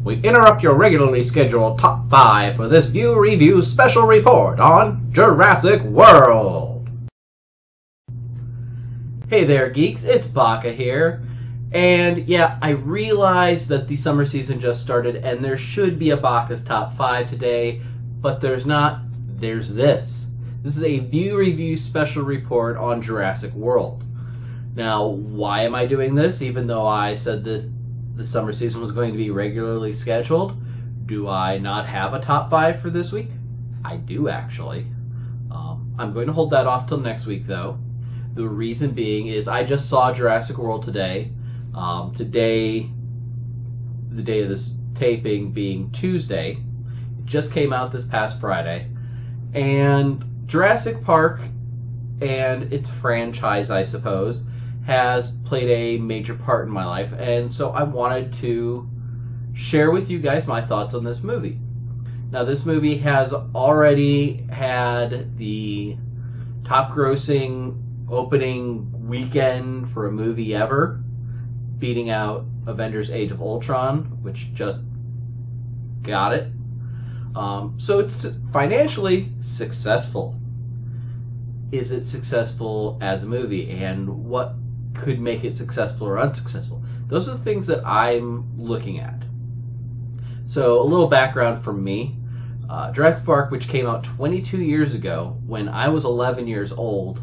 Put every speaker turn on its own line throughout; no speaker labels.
we interrupt your regularly scheduled top 5 for this View Review special report on Jurassic World. Hey there, geeks, it's Baka here. And yeah, I realize that the summer season just started and there should be a Baka's top 5 today, but there's not. There's this. This is a View Review special report on Jurassic World. Now, why am I doing this, even though I said this the summer season was going to be regularly scheduled? Do I not have a top 5 for this week? I do, actually. I'm going to hold that off till next week, though. The reason being is I just saw Jurassic World today. Today, the day of this taping being Tuesday. It just came out this past Friday. And Jurassic Park and its franchise, I suppose, has played a major part in my life, and so I wanted to share with you guys my thoughts on this movie. Now, this movie has already had the top grossing opening weekend for a movie ever, beating out Avengers Age of Ultron, which just got it. So it's financially successful. Is it successful as a movie, and what could make it successful or unsuccessful? Those are the things that I'm looking at. So a little background from me. Jurassic Park, which came out 22 years ago when I was 11 years old,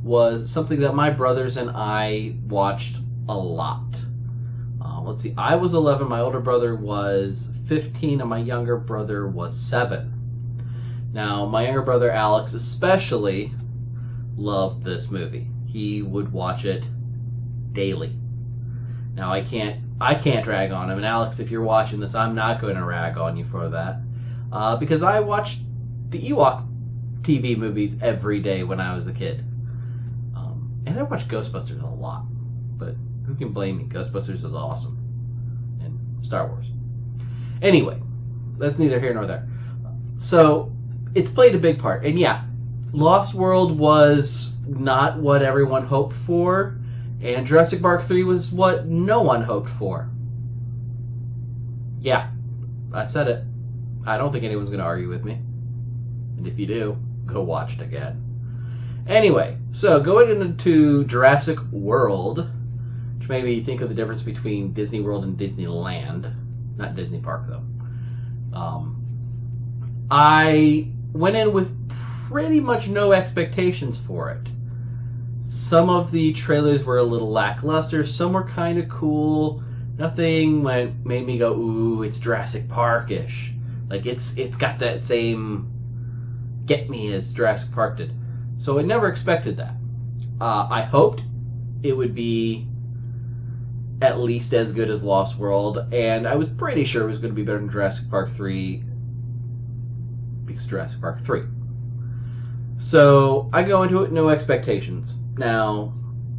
was something that my brothers and I watched a lot. Let's see, I was 11, my older brother was 15, and my younger brother was 7. Now, my younger brother Alex especially loved this movie. He would watch it daily. Now, I can't rag on him, and Alex, if you're watching this, I'm not going to rag on you for that, because I watched the Ewok TV movies every day when I was a kid, and I watched Ghostbusters a lot, but who can blame me? Ghostbusters is awesome, and Star Wars. Anyway, that's neither here nor there. So, it's played a big part, and yeah, Lost World was not what everyone hoped for, and Jurassic Park 3 was what no one hoped for. Yeah, I said it. I don't think anyone's going to argue with me. And if you do, go watch it again. Anyway, so going into Jurassic World, which made me think of the difference between Disney World and Disneyland. Not Disney Park, though. I went in with pretty much no expectations for it. Some of the trailers were a little lackluster. Some were kind of cool. Nothing made me go, ooh, it's Jurassic Park-ish. Like, it's got that same get me as Jurassic Park did. So I never expected that. I hoped it would be at least as good as Lost World, and I was pretty sure it was going to be better than Jurassic Park 3 because Jurassic Park 3. So I go into it no expectations. Now,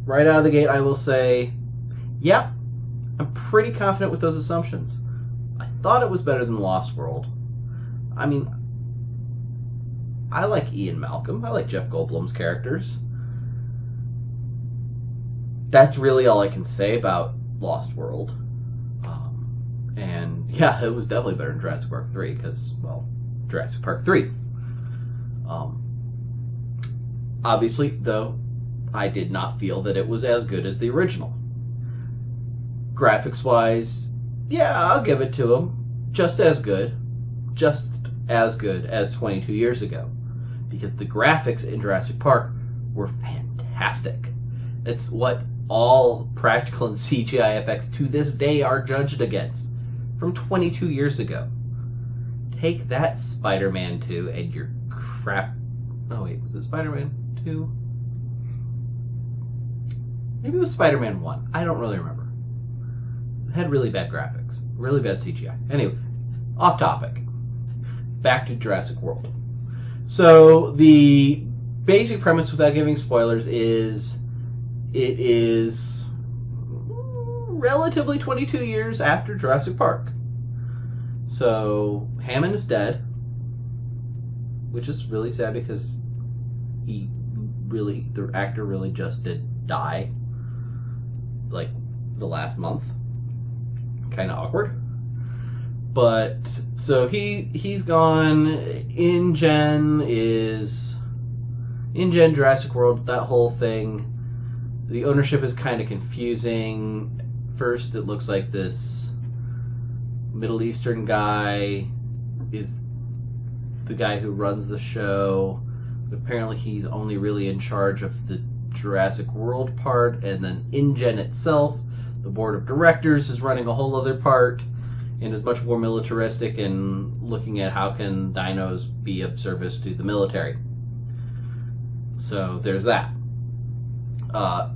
right out of the gate, I will say, yeah, I'm pretty confident with those assumptions. I thought it was better than Lost World. I mean, I like Ian Malcolm. I like Jeff Goldblum's characters. That's really all I can say about Lost World. And yeah, it was definitely better than Jurassic Park 3 because, well, Jurassic Park 3. Obviously, though, I did not feel that it was as good as the original. Graphics-wise, yeah, I'll give it to them. Just as good. Just as good as 22 years ago. Because the graphics in Jurassic Park were fantastic. It's what all practical and CGI effects to this day are judged against. From 22 years ago. Take that, Spider-Man 2, and your crap... Oh, wait, was it Spider-Man 2? Maybe it was Spider-Man 1. I don't really remember. It had really bad graphics. Really bad CGI. Anyway, off topic. Back to Jurassic World. So, the basic premise, without giving spoilers, is it is relatively 22 years after Jurassic Park. So, Hammond is dead, which is really sad because the actor really just did die, like, the last month. Kind of awkward. But so he's gone. InGen Jurassic World, that whole thing. The ownership is kind of confusing. First, it looks like this Middle Eastern guy is the guy who runs the show. Apparently, he's only really in charge of the Jurassic World part, and then InGen itself, the board of directors, is running a whole other part and is much more militaristic and looking at how can dinos be of service to the military. So there's that.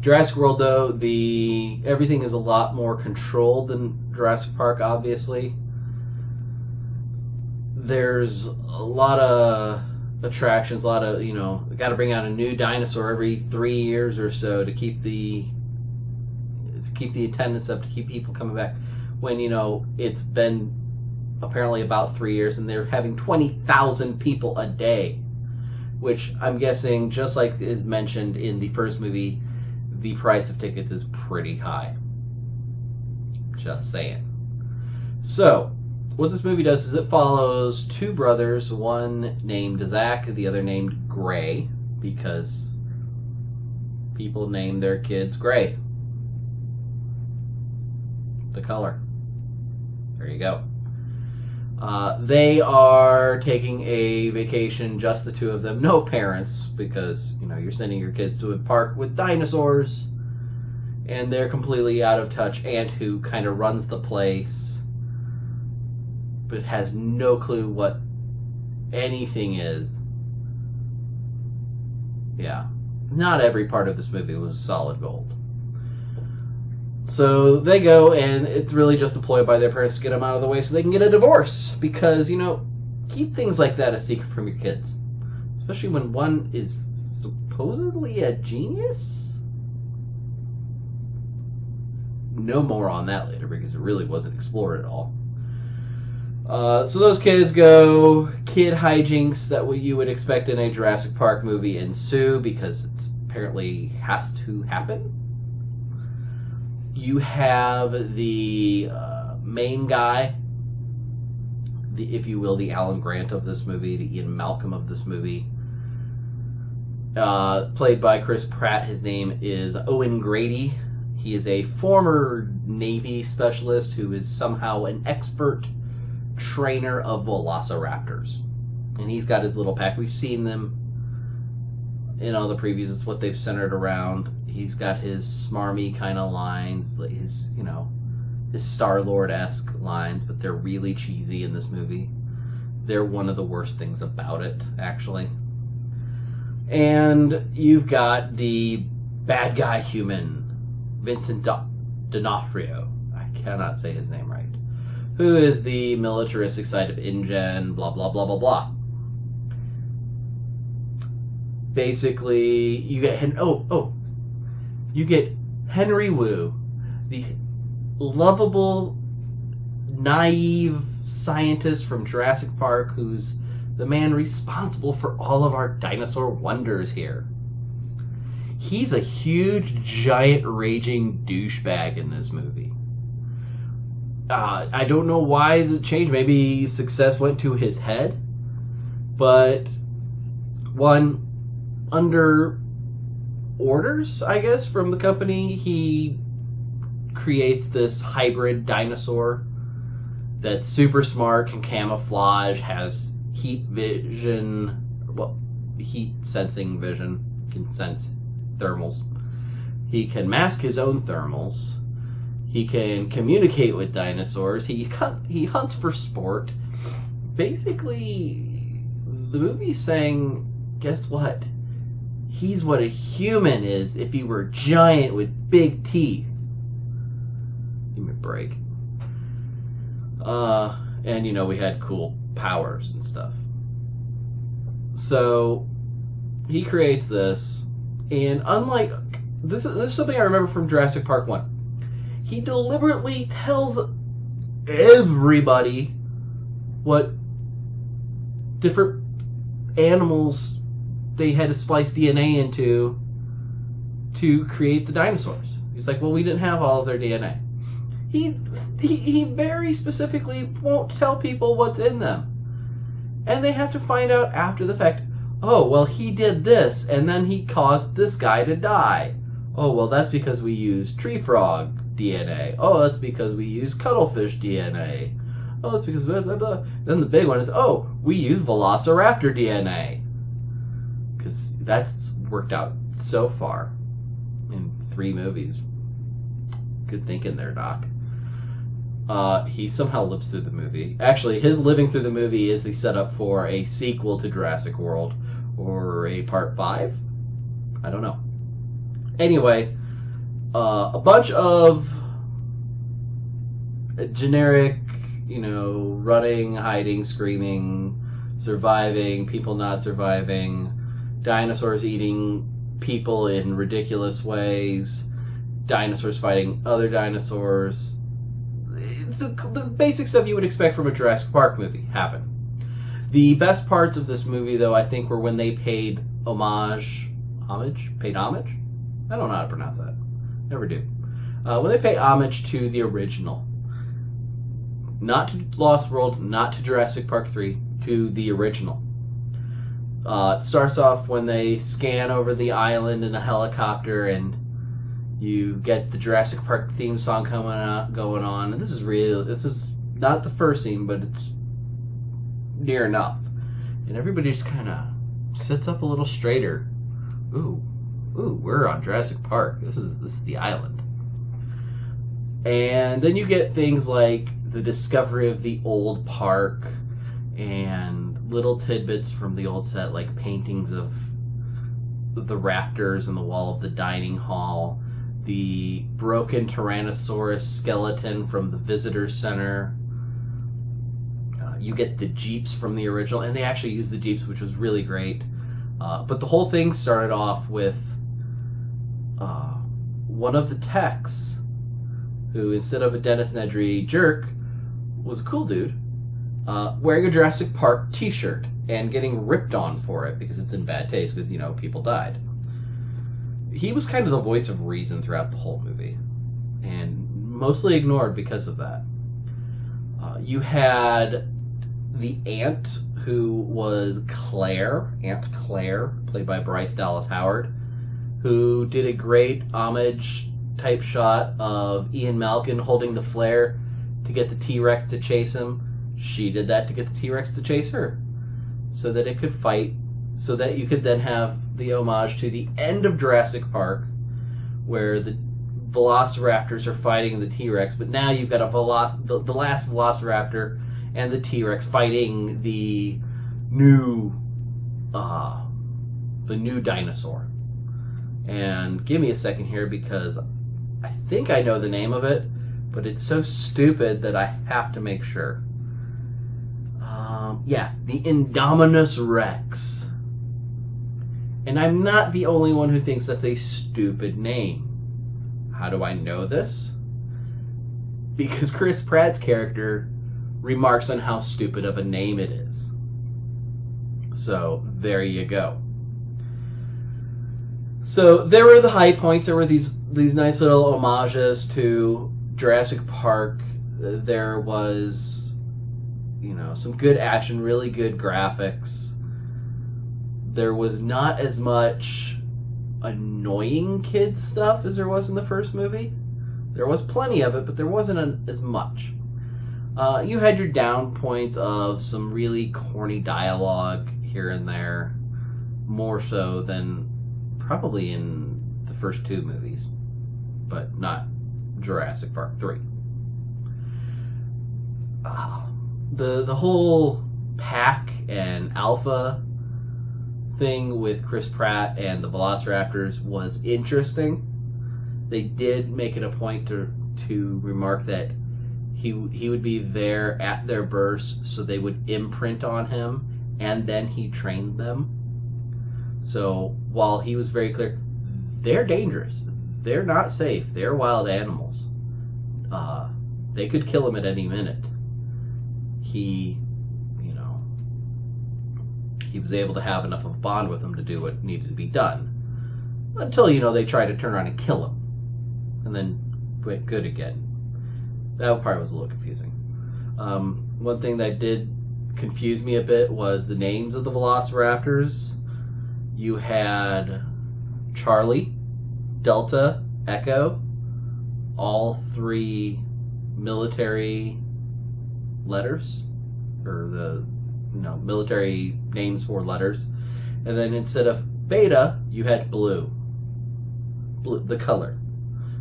Jurassic World, though, everything is a lot more controlled than Jurassic Park, obviously. There's a lot of attractions, a lot of, got to bring out a new dinosaur every 3 years or so to keep the attendance up, to keep people coming back. When, it's been apparently about 3 years and they're having 20,000 people a day, which I'm guessing, just like is mentioned in the first movie, the price of tickets is pretty high. Just saying. So, what this movie does is it follows two brothers, one named Zach, the other named Gray, because people name their kids Gray. The color. There you go. They are taking a vacation, just the two of them, no parents, because you're sending your kids to a park with dinosaurs, and they're completely out of touch. Aunt, who kind of runs the place, but has no clue what anything is. Yeah, not every part of this movie was solid gold. So they go, and it's really just a ploy by their parents to get them out of the way so they can get a divorce. Because, keep things like that a secret from your kids. Especially when one is supposedly a genius? No more on that later, because it really wasn't explored at all. So those kids go, kid hijinks that you would expect in a Jurassic Park movie ensue, because it apparently has to happen. You have the main guy, if you will, the Alan Grant of this movie, the Ian Malcolm of this movie, played by Chris Pratt. His name is Owen Grady. He is a former Navy specialist who is somehow an expert trainer of velociraptors. And he's got his little pack. We've seen them in all the previews. It's what they've centered around. He's got his smarmy kind of lines, his Star-Lord-esque lines, but they're really cheesy in this movie. They're one of the worst things about it, actually. And you've got the bad guy human, Vincent D'Onofrio. I cannot say his name right. Who is the militaristic side of InGen, blah, blah, blah, blah, blah. Basically, you get... You get Henry Wu, the lovable, naive scientist from Jurassic Park, who's the man responsible for all of our dinosaur wonders here. He's a huge, giant, raging douchebag in this movie. I don't know why the change. Maybe success went to his head. But, under orders, I guess, from the company, he creates this hybrid dinosaur that's super smart, can camouflage, has heat sensing vision, can sense thermals. He can mask his own thermals. He can communicate with dinosaurs. He hunts for sport. Basically, the movie's saying, guess what? He's what a human is if he were giant with big teeth. Give me a break. And, we had cool powers and stuff. So, he creates this, and unlike... This is something I remember from Jurassic Park 1. He deliberately tells everybody what different animals they had to splice DNA into to create the dinosaurs. He's like, well, we didn't have all of their DNA. He very specifically won't tell people what's in them. And they have to find out after the fact, oh, well, he did this, and then he caused this guy to die. Oh, well, that's because we used tree frog DNA. Oh, that's because we used cuttlefish DNA. Oh, that's because blah, blah, blah. Then the big one is, oh, we use velociraptor DNA. Because that's worked out so far in 3 movies. Good thinking there, Doc. He somehow lives through the movie. Actually, his living through the movie is the setup for a sequel to Jurassic World, or a part 5? I don't know. Anyway, a bunch of generic, running, hiding, screaming, surviving, people not surviving, dinosaurs eating people in ridiculous ways, dinosaurs fighting other dinosaurs. The basic stuff you would expect from a Jurassic Park movie happened. The best parts of this movie, though, I think were when they paid homage? Paid homage? I don't know how to pronounce that. Never do. When they pay homage to the original. Not to Lost World, not to Jurassic Park 3, to the original. It starts off when they scan over the island in a helicopter, and you get the Jurassic Park theme song going on. And this is not the first scene, but it's near enough. And everybody just kind of sits up a little straighter. Ooh, we're on Jurassic Park. This is the island. And then you get things like the discovery of the old park and little tidbits from the old set, like paintings of the raptors on the wall of the dining hall, the broken Tyrannosaurus skeleton from the visitor center. You get the Jeeps from the original, and they actually used the Jeeps, which was really great. But the whole thing started off with one of the techs, who instead of a Dennis Nedry jerk, was a cool dude, wearing a Jurassic Park t-shirt and getting ripped on for it because it's in bad taste because, people died. He was kind of the voice of reason throughout the whole movie, and mostly ignored because of that. You had the aunt, who was Aunt Claire, played by Bryce Dallas Howard, who did a great homage type shot of Ian Malkin holding the flare to get the T-Rex to chase him. She did that to get the T-Rex to chase her, so that it could fight, so that you could then have the homage to the end of Jurassic Park, where the velociraptors are fighting the T-Rex, but now you've got the last velociraptor and the T-Rex fighting the new dinosaur. And give me a second here, because I think I know the name of it, but it's so stupid that I have to make sure. The Indominus Rex. And I'm not the only one who thinks that's a stupid name. How do I know this? Because Chris Pratt's character remarks on how stupid of a name it is. So, there you go. So, there were the high points. There were these nice little homages to Jurassic Park. There was, some good action, really good graphics. There was not as much annoying kid stuff as there was in the first movie. There was plenty of it, but there wasn't as much. You had your down points of some really corny dialogue here and there, more so than probably in the first 2 movies, but not Jurassic Park 3. The whole pack and alpha thing with Chris Pratt and the Velociraptors was interesting. They did make it a point to remark that he would be there at their births, so they would imprint on him, and then he trained them. So while he was very clear, they're dangerous, they're not safe, they're wild animals, they could kill him at any minute. He was able to have enough of a bond with him to do what needed to be done, until they try to turn around and kill him, and then went good again. That part was a little confusing. One thing that did confuse me a bit was the names of the Velociraptors. You had Charlie, Delta, Echo, all three military letters, or the military names for letters. And then instead of Beta, you had blue, the color,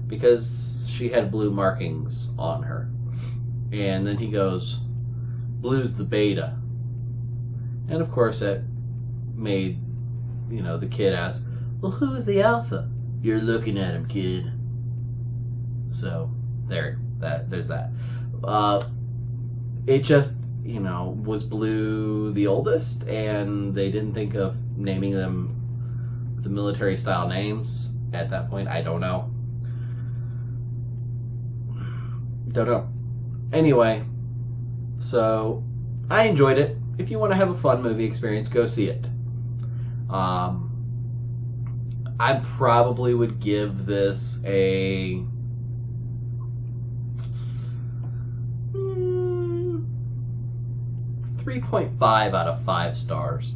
because she had blue markings on her. And then he goes, "Blue's the Beta," and of course that made the kid ask, "Well, who's the Alpha?" "You're looking at him, kid." So there's that. It just was Blue the oldest, and they didn't think of naming them the military style names at that point. I don't know. Anyway, so I enjoyed it. If you want to have a fun movie experience, go see it. I probably would give this a 3.5 out of 5 stars.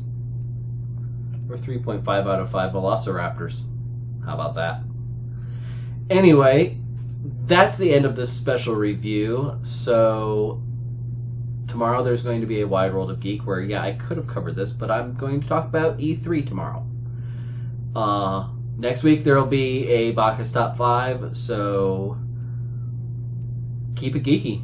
Or 3.5 out of 5 Velociraptors. How about that? Anyway, that's the end of this special review. So tomorrow there's going to be a Wide World of Geek where, I could have covered this, but I'm going to talk about E3 tomorrow. Next week there will be a Bacchus Top 5, so keep it geeky.